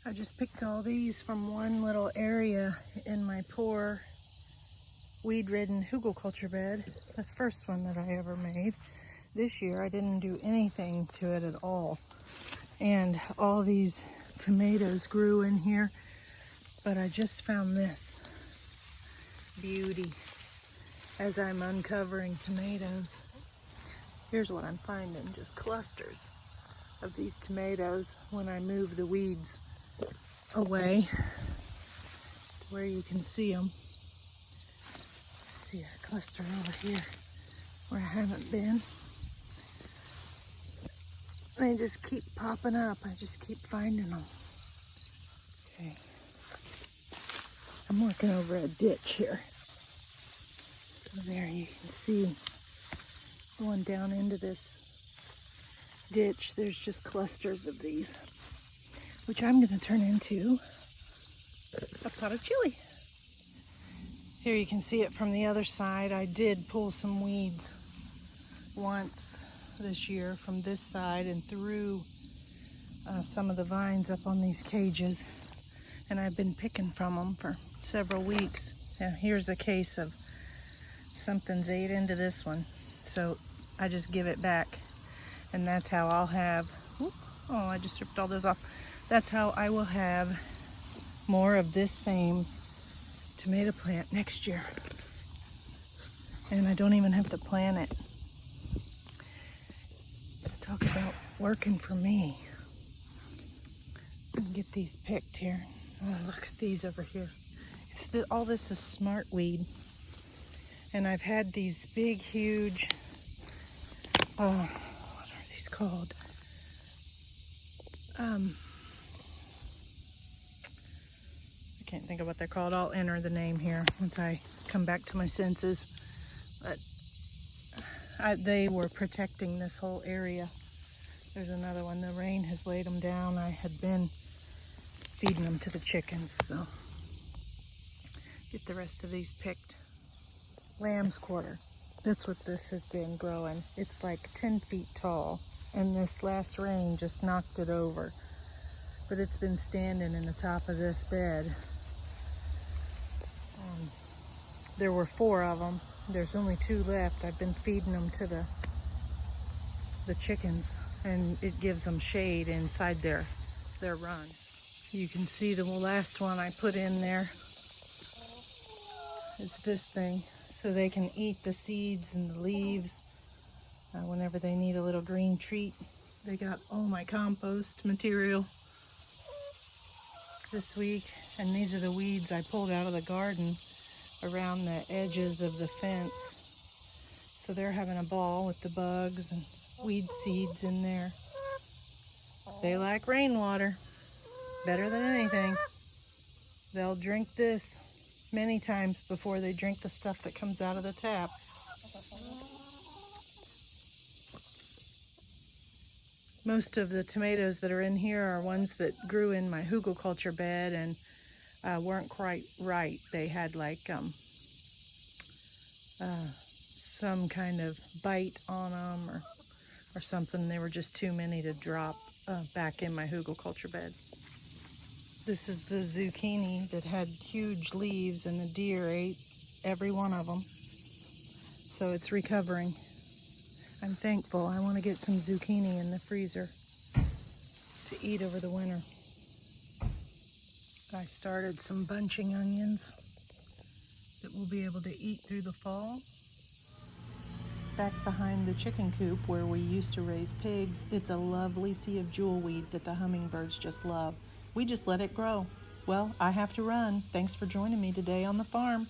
I just picked all these from one little area in my poor weed-ridden Hugelkulture bed, the first one that I ever made. This year I didn't do anything to it at all. And all these tomatoes grew in here, but I just found this beauty as I'm uncovering tomatoes. Here's what I'm finding, just clusters of these tomatoes when I move the weeds away to where you can see them. See a cluster over here where I haven't been. They just keep popping up. I just keep finding them. Okay. I'm working over a ditch here. So there you can see going down into this ditch. There's just clusters of these, which I'm going to turn into a pot of chili. Here you can see it from the other side. I did pull some weeds once this year from this side and through some of the vines up on these cages, and I've been picking from them for several weeks. Now here's a case of something's ate into this one, so I just give it back, and that's how I'll have, I just ripped all those off. That's how I will have more of this same tomato plant next year, and I don't even have to plant it. Talk about working for me. Get these picked here. Oh, look at these over here. All this is smartweed. And I've had these big, huge, what are these called? I can't think of what they're called. I'll enter the name here once I come back to my senses. But they were protecting this whole area. There's another one. The rain has laid them down. I had been feeding them to the chickens, so get the rest of these picked. Lamb's quarter. That's what this has been growing. It's like 10 feet tall, and this last rain just knocked it over. But it's been standing in the top of this bed. There were 4 of them. There's only 2 left. I've been feeding them to the chickens, and it gives them shade inside their run. You can see the last one I put in there. It's this thing, so they can eat the seeds and the leaves whenever they need a little green treat. They got all my compost material this week, and these are the weeds I pulled out of the garden around the edges of the fence. So they're having a ball with the bugs and weed seeds in there. They like rainwater better than anything. They'll drink this many times before they drink the stuff that comes out of the tap. Most of the tomatoes that are in here are ones that grew in my Hugelkulture bed and weren't quite right. They had like some kind of bite on them or something. They were just too many to drop back in my Hugelkulture bed. This is the zucchini that had huge leaves, and the deer ate every one of them. So it's recovering. I'm thankful. I want to get some zucchini in the freezer to eat over the winter. I started some bunching onions that we'll be able to eat through the fall. Back behind the chicken coop where we used to raise pigs, it's a lovely sea of jewelweed that the hummingbirds just love. We just let it grow. Well, I have to run. Thanks for joining me today on the farm.